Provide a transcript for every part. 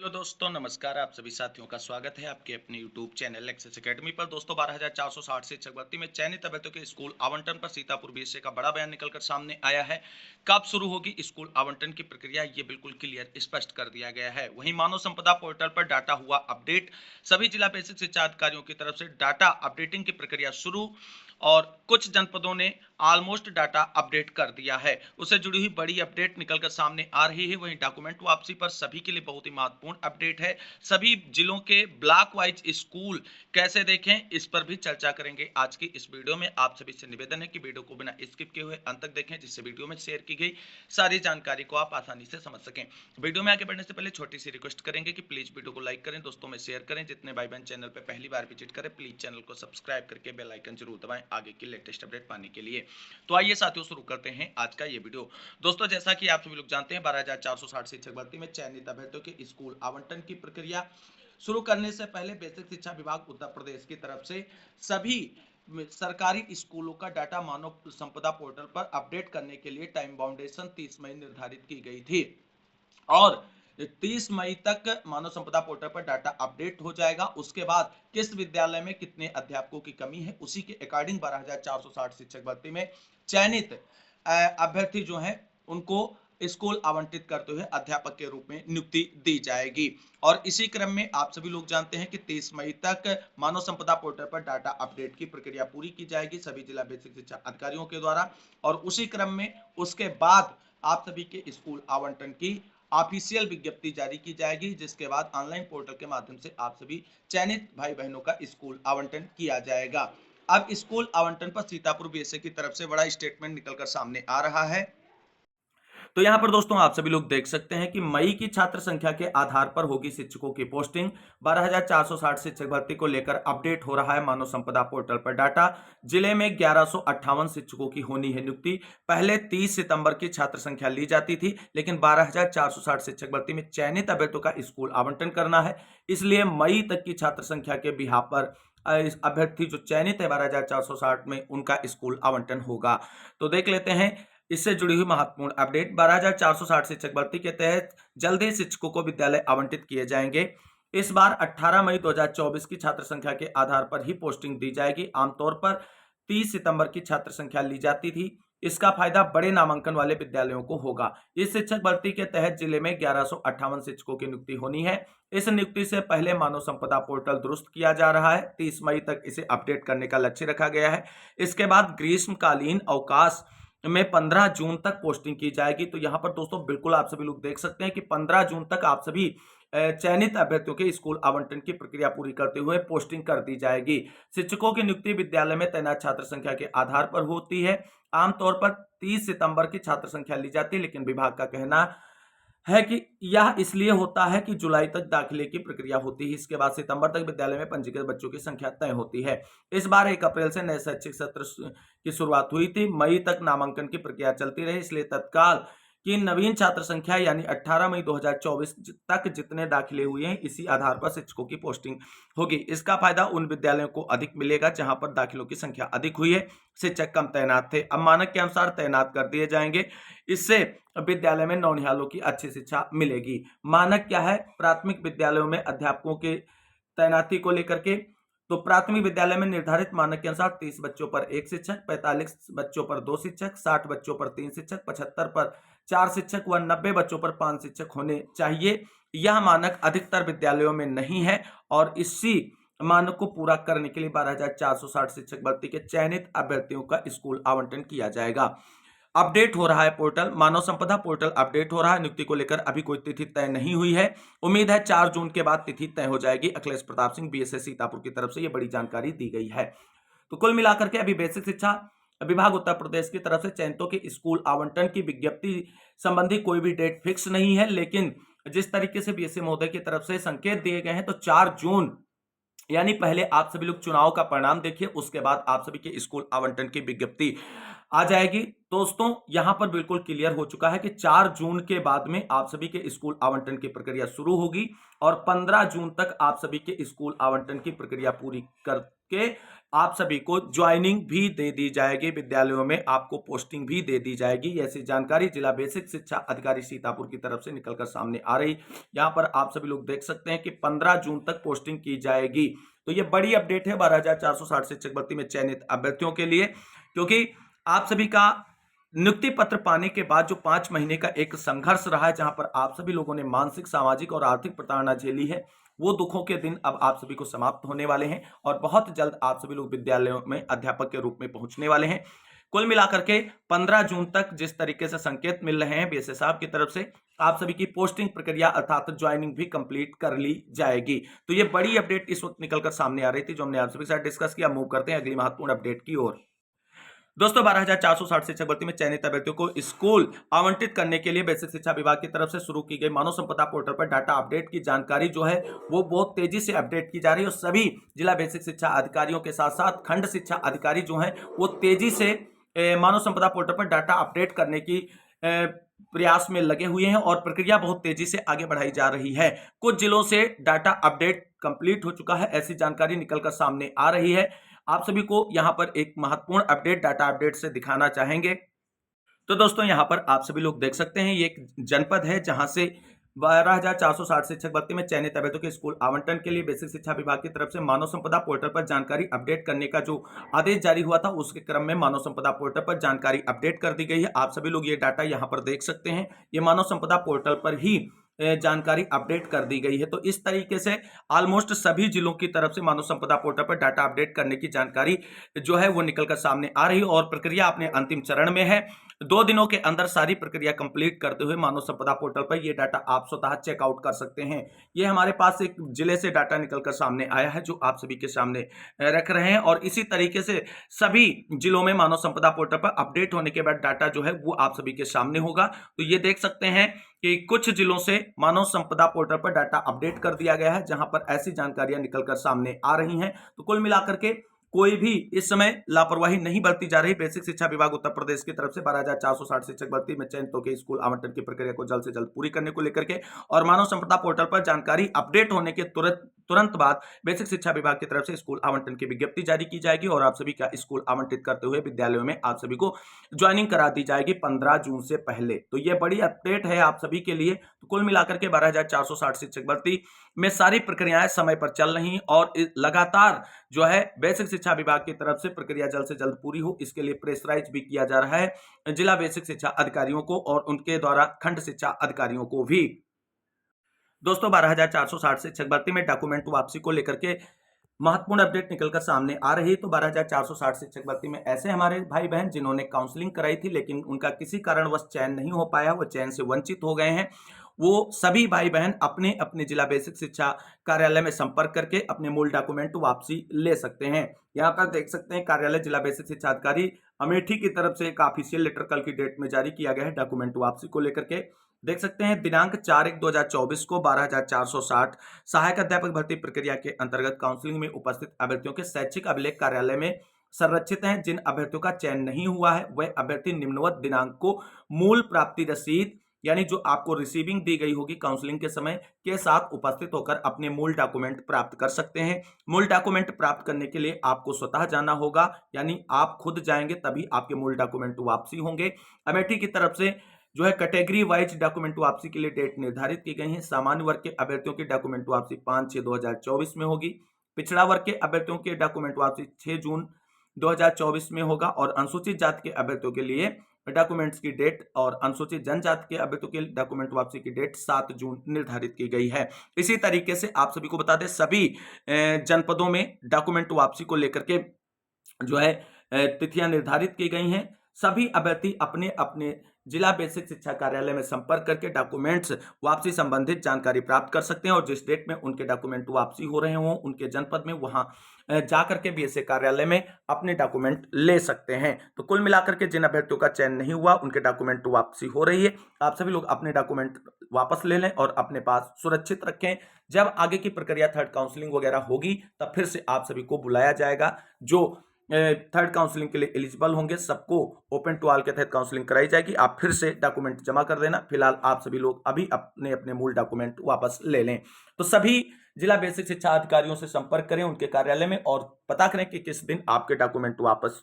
Hello दोस्तों, नमस्कार। आप सभी साथियों का स्वागत है आपके अपने यूट्यूब चैनल एक्सेस एकेडमी पर। दोस्तों, 12,460 शिक्षक भर्ती में चयनित अभ्यर्थियों के स्कूल आवंटन पर सीतापुर बीएसए का बड़ा बयान निकलकर सामने आया है। कब शुरू होगी स्कूल आवंटन की प्रक्रिया, ये बिल्कुल क्लियर स्पष्ट कर दिया गया है। वहीं मानव संपदा पोर्टल पर डाटा हुआ अपडेट। सभी जिला बेसिक शिक्षा अधिकारियों की तरफ से डाटा अपडेटिंग की प्रक्रिया शुरू और कुछ जनपदों ने ऑलमोस्ट डाटा अपडेट कर दिया है। उससे जुड़ी हुई बड़ी अपडेट निकलकर सामने आ रही है। वहीं डॉक्यूमेंट वापसी पर सभी के लिए बहुत ही महत्वपूर्ण अपडेट है। सभी जिलों के ब्लॉक वाइज स्कूल कैसे देखें, इस पर भी चर्चा करेंगे आज की इस वीडियो में। आप सभी से निवेदन है कि वीडियो को बिना स्किप किए हुए अंत तक देखें, जिससे वीडियो में शेयर की गई सारी जानकारी को आप आसानी से समझ सकें। वीडियो में आगे बढ़ने से पहले छोटी सी रिक्वेस्ट करेंगे कि प्लीज वीडियो को लाइक करें, दोस्तों में शेयर करें। जितने भाई बहन चैनल पर पहली बार विजिट करें, प्लीज चैनल को सब्सक्राइब करके बेल आइकन जरूर दबाएं आगे की लेटेस्ट अपडेट पाने के लिए। तो आइए साथियों, शुरू करते हैं आज का ये वीडियो। दोस्तों, जैसा कि आप सभी लोग जानते हैं, 12,460 शिक्षक भर्ती में चयनित अभ्यर्थियों के स्कूल आवंटन की प्रक्रिया शुरू करने से पहले बेसिक शिक्षा विभाग उत्तर प्रदेश की तरफ से सभी सरकारी स्कूलों का डाटा मानव संपदा पोर्टल पर अपडेट करने के लिए टाइम बाउंडेशन 30 मई निर्धारित की गई थी। और 30 मई तक मानव संपदा पोर्टल पर डाटा अपडेट हो जाएगा। उसके बाद किस विद्यालय में कितने अध्यापकों की कमी है, उसी के अकॉर्डिंग 12,460 शिक्षक भर्ती में चयनित अभ्यर्थी जो हैं उनको स्कूल आवंटित करते हुए अध्यापक के रूप में नियुक्ति दी जाएगी। और इसी क्रम में आप सभी लोग जानते हैं कि 30 मई तक मानव संपदा पोर्टल पर डाटा अपडेट की प्रक्रिया पूरी की जाएगी सभी जिला बेसिक शिक्षा अधिकारियों के द्वारा। और उसी क्रम में उसके बाद आप सभी के स्कूल आवंटन की ऑफिशियल विज्ञप्ति जारी की जाएगी, जिसके बाद ऑनलाइन पोर्टल के माध्यम से आप सभी चयनित भाई बहनों का स्कूल आवंटन किया जाएगा। अब स्कूल आवंटन पर सीतापुर बीएसए की तरफ से बड़ा स्टेटमेंट निकलकर सामने आ रहा है। तो यहां पर दोस्तों आप सभी लोग देख सकते हैं कि मई की छात्र संख्या के आधार पर होगी शिक्षकों की पोस्टिंग। 12,460 शिक्षक भर्ती को लेकर अपडेट हो रहा है मानव संपदा पोर्टल पर डाटा। जिले में 1158 शिक्षकों की होनी है नियुक्ति। पहले 30 सितंबर की छात्र संख्या ली जाती थी, लेकिन 12,460 शिक्षक भर्ती में चयनित अभ्यर्थियों का स्कूल आवंटन करना है, इसलिए मई तक की छात्र संख्या के बिहाफ पर अभ्यर्थी जो चयनित है 12,460 में, उनका स्कूल आवंटन होगा। तो देख लेते हैं इससे जुड़ी हुई महत्वपूर्ण अपडेट। 12,460 शिक्षक भर्ती के तहत जल्द ही शिक्षकों को विद्यालय आवंटित किए जाएंगे। इस बार 18 मई 2024 की छात्र संख्या के आधार पर ही पोस्टिंग दी जाएगी। आमतौर पर 30 सितंबर की छात्र संख्या ली जाती थी। इसका फायदा बड़े नामांकन वाले विद्यालयों को होगा। इस शिक्षक भर्ती के तहत जिले में 1158 शिक्षकों की नियुक्ति होनी है। इस नियुक्ति से पहले मानव संपदा पोर्टल दुरुस्त किया जा रहा है। 30 मई तक इसे अपडेट करने का लक्ष्य रखा गया है। इसके बाद ग्रीष्मकालीन अवकाश में 15 जून तक पोस्टिंग की जाएगी। तो यहां पर दोस्तों बिल्कुल आप सभी लोग देख सकते हैं कि 15 जून तक आप सभी चयनित अभ्यर्थियों के स्कूल आवंटन की प्रक्रिया पूरी करते हुए पोस्टिंग कर दी जाएगी। शिक्षकों की नियुक्ति विद्यालय में तैनात छात्र संख्या के आधार पर होती है। आमतौर पर 30 सितंबर की छात्र संख्या ली जाती है, लेकिन विभाग का कहना है कि यह इसलिए होता है कि जुलाई तक दाखिले की प्रक्रिया होती है। इसके बाद सितंबर तक विद्यालय में पंजीकृत बच्चों की संख्या तय होती है। इस बार 1 अप्रैल से नए शैक्षिक सत्र की शुरुआत हुई थी। मई तक नामांकन की प्रक्रिया चलती रही, इसलिए तत्काल की नवीन छात्र संख्या यानी 18 मई 2024 तक जितने दाखिले हुए हैं, इसी आधार पर शिक्षकों की पोस्टिंग होगी। इसका फायदा उन विद्यालयों को अधिक मिलेगा जहां पर दाखिलों की संख्या अधिक हुई है, शिक्षक कम तैनात थे, अब मानक के अनुसार तैनात कर दिए जाएंगे। इससे विद्यालय में नौनिहालों की अच्छी शिक्षा मिलेगी। मानक क्या है? प्राथमिक विद्यालयों में अध्यापकों के तैनाती को लेकर के, तो प्राथमिक विद्यालय में निर्धारित मानक के अनुसार 30 बच्चों पर 1 शिक्षक, 45 बच्चों पर 2 शिक्षक, 60 बच्चों पर 3 शिक्षक, 75 पर 4 शिक्षक व 90 बच्चों पर 5 शिक्षक होने चाहिए। यह मानक अधिकतर विद्यालयों में नहीं है और इसी मानक को पूरा करने के लिए 12,460 शिक्षक भर्ती के चयनित अभ्यर्थियों का स्कूल आवंटन किया जाएगा। अपडेट हो रहा है पोर्टल, मानव संपदा पोर्टल अपडेट हो रहा है। नियुक्ति को लेकर अभी कोई तिथि तय नहीं हुई है। उम्मीद है 4 जून के बाद तिथि तय हो जाएगी। अखिलेश प्रताप सिंह बीएसए सीतापुर की तरफ से यह बड़ी जानकारी दी गई है। तो कुल मिलाकर के अभी बेसिक शिक्षा विभाग उत्तर प्रदेश की तरफ से चयनितों के स्कूल आवंटन की विज्ञप्ति संबंधी कोई भी डेट फिक्स नहीं है, लेकिन जिस तरीके से बीएसए महोदय की तरफ से संकेत दिए गए हैं, तो 4 जून यानी पहले आप सभी लोग चुनाव का परिणाम देखिए, उसके बाद आप सभी के स्कूल आवंटन की विज्ञप्ति आ जाएगी। दोस्तों, यहां पर बिल्कुल क्लियर हो चुका है कि 4 जून के बाद में आप सभी के स्कूल आवंटन की प्रक्रिया शुरू होगी और 15 जून तक आप सभी के स्कूल आवंटन की प्रक्रिया पूरी कर कि आप सभी को ज्वाइनिंग भी दे दी जाएगी, विद्यालयों में आपको पोस्टिंग भी दे दी जाएगी। ऐसी जानकारी जिला बेसिक शिक्षा अधिकारी सीतापुर की तरफ से निकलकर सामने आ रही। यहाँ पर आप सभी लोग देख सकते हैं कि 15 जून तक पोस्टिंग की जाएगी। तो ये बड़ी अपडेट है 12,460 शिक्षक भर्ती में चयनित अभ्यर्थियों के लिए, क्योंकि आप सभी का नियुक्ति पत्र पाने के बाद जो 5 महीने का एक संघर्ष रहा है, जहां पर आप सभी लोगों ने मानसिक, सामाजिक और आर्थिक प्रताड़ना झेली है, वो दुखों के दिन अब आप सभी को समाप्त होने वाले हैं और बहुत जल्द आप सभी लोग विद्यालयों में अध्यापक के रूप में पहुंचने वाले हैं। कुल मिलाकर के 15 जून तक जिस तरीके से संकेत मिल रहे हैं बीएसए साहब की तरफ से, आप सभी की पोस्टिंग प्रक्रिया अर्थात ज्वाइनिंग भी कंप्लीट कर ली जाएगी। तो ये बड़ी अपडेट इस वक्त निकलकर सामने आ रही थी, जो हमने आप सभी के साथ डिस्कस किया। मूव करते हैं अगली महत्वपूर्ण अपडेट की ओर। दोस्तों 12,460 शिक्षक भर्ती में चयनित अभ्यर्थियों को स्कूल आवंटित करने के लिए बेसिक शिक्षा विभाग की तरफ से शुरू की गई मानव संपदा पोर्टल पर डाटा अपडेट की जानकारी जो है वो बहुत तेजी से अपडेट की जा रही है और सभी जिला बेसिक शिक्षा अधिकारियों के साथ साथ खंड शिक्षा अधिकारी जो हैं वो तेजी से मानव संपदा पोर्टल पर डाटा अपडेट करने की प्रयास में लगे हुए हैं और प्रक्रिया बहुत तेजी से आगे बढ़ाई जा रही है। कुछ जिलों से डाटा अपडेट कंप्लीट हो चुका है, ऐसी जानकारी निकलकर सामने आ रही है। आप सभी को यहां पर एक महत्वपूर्ण अपडेट डाटा अपडेट से दिखाना चाहेंगे। तो दोस्तों यहां पर आप सभी लोग देख सकते हैं, ये एक जनपद है जहां से 12,460 शिक्षक भर्ती में चयनित अभ्यर्थियों के स्कूल आवंटन के लिए बेसिक शिक्षा विभाग की तरफ से मानव संपदा पोर्टल पर जानकारी अपडेट करने का जो आदेश जारी हुआ था, उसके क्रम में मानव संपदा पोर्टल पर जानकारी अपडेट कर दी गई है। आप सभी लोग ये डाटा यहां पर देख सकते हैं, ये मानव संपदा पोर्टल पर ही जानकारी अपडेट कर दी गई है। तो इस तरीके से ऑलमोस्ट सभी जिलों की तरफ से मानव संपदा पोर्टल पर डाटा अपडेट करने की जानकारी जो है वो निकलकर सामने आ रही है और प्रक्रिया अपने अंतिम चरण में है। 2 दिनों के अंदर सारी प्रक्रिया कंप्लीट करते हुए मानव संपदा पोर्टल पर ये डाटा आप स्वतः चेकआउट कर सकते हैं। ये हमारे पास एक जिले से डाटा निकलकर सामने आया है जो आप सभी के सामने रख रहे हैं और इसी तरीके से सभी जिलों में मानव संपदा पोर्टल पर अपडेट होने के बाद डाटा जो है वो आप सभी के सामने होगा। तो ये देख सकते हैं कि कुछ जिलों से मानव संपदा पोर्टल पर डाटा अपडेट कर दिया गया है जहां पर ऐसी जानकारियां निकलकर सामने आ रही हैं। तो कुल मिलाकर के कोई भी इस समय लापरवाही नहीं बरती जा रही। बेसिक शिक्षा विभाग उत्तर प्रदेश की तरफ से 12,460 शिक्षक भर्ती में चयनितों के स्कूल आवंटन की प्रक्रिया को जल्द से जल्द पूरी करने को लेकर के और मानव संपदा पोर्टल पर जानकारी अपडेट होने के तुरंत बाद बेसिक शिक्षा विभाग की तरफ से स्कूल आवंटन की विज्ञप्ति जारी की जाएगी और आप सभी का स्कूल आवंटित करते हुए विद्यालयों में आप सभी को ज्वाइनिंग करा दी जाएगी 15 जून से पहले। तो ये बड़ी अपडेट है आप सभी के लिए। तो कुल मिलाकर के 12,460 शिक्षक भर्ती में सारी प्रक्रियाएं समय पर चल रही और लगातार जो है बेसिक शिक्षा विभाग की तरफ से प्रक्रिया जल्द से जल्द पूरी हो, इसके लिए प्रेशराइज भी किया जा रहा है जिला बेसिक शिक्षा अधिकारियों को और उनके द्वारा खंड शिक्षा अधिकारियों को भी। दोस्तों 12,460 शिक्षक भर्ती में डॉक्यूमेंट वापसी को लेकर के महत्वपूर्ण अपडेट निकलकर सामने आ रही। तो 12,460 शिक्षक भर्ती में ऐसे हमारे भाई बहन जिन्होंने काउंसलिंग कराई थी लेकिन उनका किसी कारणवश चयन नहीं हो पाया, वो चयन से वंचित हो गए हैं, वो सभी भाई बहन अपने अपने जिला बेसिक शिक्षा कार्यालय में संपर्क करके अपने मूल डॉक्यूमेंट वापसी ले सकते हैं। यहाँ पर देख सकते हैं कार्यालय जिला बेसिक शिक्षा अधिकारी अमेठी की तरफ से एक ऑफिशियल लेटर कल की डेट में जारी किया गया है डॉक्यूमेंट वापसी को लेकर के। देख सकते हैं दिनांक 4/1/2024 को 12,460 सहायक अध्यापक भर्ती प्रक्रिया के अंतर्गत काउंसलिंग में उपस्थित अभ्यर्थियों के शैक्षिक अभिलेख कार्यालय में संरक्षित हैं। जिन अभ्यर्थियों का चयन नहीं हुआ है वह अभ्यर्थी निम्नवत दिनांक को मूल प्राप्ति रसीद यानी जो आपको रिसीविंग दी गई होगी काउंसलिंग के समय के साथ उपस्थित होकर अपने मूल डॉक्यूमेंट प्राप्त कर सकते हैं। मूल डॉक्यूमेंट प्राप्त करने के लिए आपको स्वतः जाना होगा, यानी आप खुद जाएंगे तभी आपके मूल डॉक्यूमेंट वापसी होंगे। अमेठी की तरफ से जो है कैटेगरी वाइज डॉक्यूमेंट वापसी के लिए डेट निर्धारित की गई है। सामान्य वर्ग के अभ्यर्थियों की डॉक्यूमेंट वापसी 5/6/2024 में होगी। पिछड़ा वर्ग के अभ्यर्थियों की डॉक्यूमेंट वापसी 6 जून 2024 में होगा और अनुसूचित जाति के अभ्यर्थियों के लिए डॉक्यूमेंट्स की डेट और अनुसूचित जनजाति के अभ्यर्थियों के डॉक्यूमेंट वापसी की डेट 7 जून निर्धारित की गई है। इसी तरीके से आप सभी को बता दें सभी जनपदों में डॉक्यूमेंट वापसी को लेकर के जो है तिथियां निर्धारित की गई हैं। सभी अभ्यर्थी अपने अपने जिला बेसिक शिक्षा कार्यालय में संपर्क करके डॉक्यूमेंट्स वापसी संबंधित जानकारी प्राप्त कर सकते हैं और जिस डेट में उनके डॉक्यूमेंट वापसी हो रहे हों उनके जनपद में वहां जाकर के बीएसए कार्यालय में अपने डॉक्यूमेंट ले सकते हैं। तो कुल मिलाकर के जिन अभ्यर्थियों का चयन नहीं हुआ उनके डॉक्यूमेंट वापसी हो रही है। आप सभी लोग अपने डॉक्यूमेंट वापस ले लें और अपने पास सुरक्षित रखें। जब आगे की प्रक्रिया थर्ड काउंसलिंग वगैरह होगी तब फिर से आप सभी को बुलाया जाएगा। जो थर्ड काउंसलिंग के लिए एलिजिबल होंगे सबको ओपन टू ऑल के तहत काउंसलिंग कराई जाएगी। आप फिर से डॉक्यूमेंट जमा कर देना। फिलहाल आप सभी लोग अभी अपने अपने मूल डॉक्यूमेंट वापस ले लें। तो सभी जिला बेसिक शिक्षा अधिकारियों से संपर्क करें उनके कार्यालय में और पता करें कि किस दिन आपके डॉक्यूमेंट वापस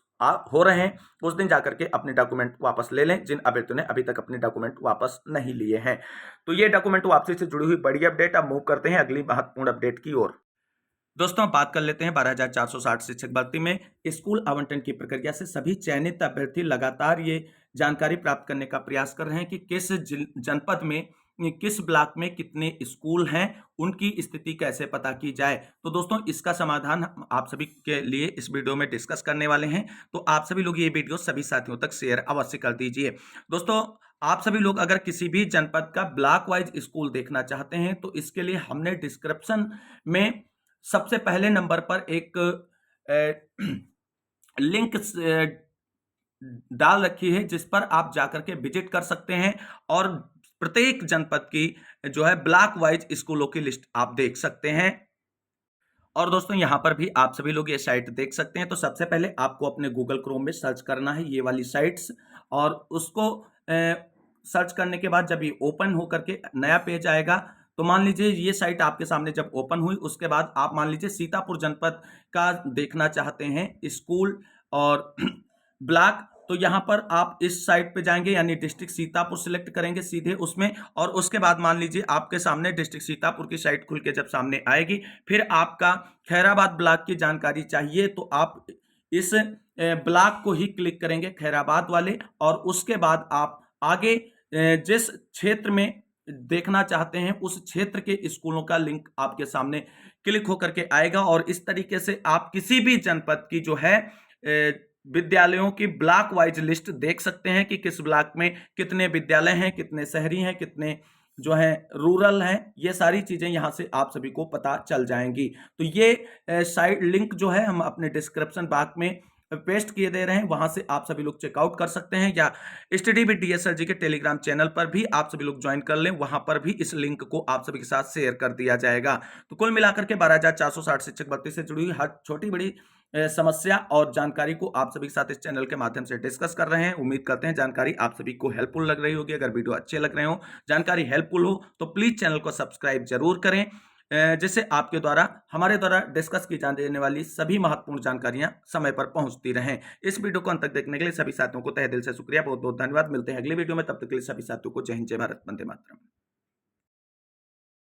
हो रहे हैं। उस दिन जाकर के अपने डॉक्यूमेंट वापस ले लें जिन अभ्यर्थियों ने अभी तक अपने डॉक्यूमेंट वापस नहीं लिए हैं। तो ये डॉक्यूमेंट वापसी से जुड़ी हुई बड़ी अपडेट। अब मूव करते हैं अगली महत्वपूर्ण अपडेट की ओर। दोस्तों अब बात कर लेते हैं 12,460 शिक्षक भर्ती में स्कूल आवंटन की प्रक्रिया से सभी चयनित अभ्यर्थी लगातार ये जानकारी प्राप्त करने का प्रयास कर रहे हैं कि किस जनपद में किस ब्लॉक में कितने स्कूल हैं, उनकी स्थिति कैसे पता की जाए। तो दोस्तों इसका समाधान हम आप सभी के लिए इस वीडियो में डिस्कस करने वाले हैं। तो आप सभी लोग ये वीडियो सभी साथियों तक शेयर अवश्य कर दीजिए। दोस्तों आप सभी लोग अगर किसी भी जनपद का ब्लॉक वाइज स्कूल देखना चाहते हैं तो इसके लिए हमने डिस्क्रिप्शन में सबसे पहले नंबर पर एक लिंक डाल रखी है जिस पर आप जाकर के विजिट कर सकते हैं और प्रत्येक जनपद की जो है ब्लॉक वाइज स्कूलों की लिस्ट आप देख सकते हैं। और दोस्तों यहां पर भी आप सभी लोग ये साइट देख सकते हैं। तो सबसे पहले आपको अपने गूगल क्रोम में सर्च करना है ये वाली साइट्स और उसको सर्च करने के बाद जब ये ओपन हो करके नया पेज आएगा तो मान लीजिए ये साइट आपके सामने जब ओपन हुई उसके बाद आप मान लीजिए सीतापुर जनपद का देखना चाहते हैं स्कूल और ब्लॉक। तो यहाँ पर आप इस साइट पे जाएंगे यानी डिस्ट्रिक्ट सीतापुर सिलेक्ट करेंगे सीधे उसमें और उसके बाद मान लीजिए आपके सामने डिस्ट्रिक्ट सीतापुर की साइट खुल के जब सामने आएगी फिर आपका खैराबाद ब्लॉक की जानकारी चाहिए तो आप इस ब्लॉक को ही क्लिक करेंगे खैराबाद वाले और उसके बाद आप आगे जिस क्षेत्र में देखना चाहते हैं उस क्षेत्र के स्कूलों का लिंक आपके सामने क्लिक होकर के आएगा और इस तरीके से आप किसी भी जनपद की जो है विद्यालयों की ब्लॉक वाइज लिस्ट देख सकते हैं कि किस ब्लॉक में कितने विद्यालय हैं, कितने शहरी हैं, कितने जो है रूरल हैं। ये सारी चीजें यहां से आप सभी को पता चल जाएंगी। तो ये साइट लिंक जो है हम अपने डिस्क्रिप्शन बॉक्स में पेस्ट किए दे रहे हैं, वहां से आप सभी लोग चेकआउट कर सकते हैं या स्टडी विद डीएस जी के टेलीग्राम चैनल पर भी आप सभी लोग ज्वाइन कर लें, वहां पर भी इस लिंक को आप सभी के साथ शेयर कर दिया जाएगा। तो कुल मिलाकर के 12,460 शिक्षक भर्ती से जुड़ी हुई हर छोटी बड़ी समस्या और जानकारी को आप सभी के साथ इस चैनल के माध्यम से डिस्कस कर रहे हैं। उम्मीद करते हैं जानकारी आप सभी को हेल्पफुल लग रही होगी। अगर वीडियो अच्छे लग रहे हो, जानकारी हेल्पफुल हो तो प्लीज चैनल को सब्सक्राइब जरूर करें जिससे आपके द्वारा हमारे द्वारा डिस्कस की जाने वाली सभी महत्वपूर्ण जानकारियां समय पर पहुंचती रहें। इस वीडियो को अंत तक देखने के लिए सभी साथियों को तहे दिल से शुक्रिया, बहुत बहुत धन्यवाद। मिलते हैं अगली वीडियो में, तब तक के लिए सभी साथियों को जय हिंद, जय भारत, वंदे मातरम।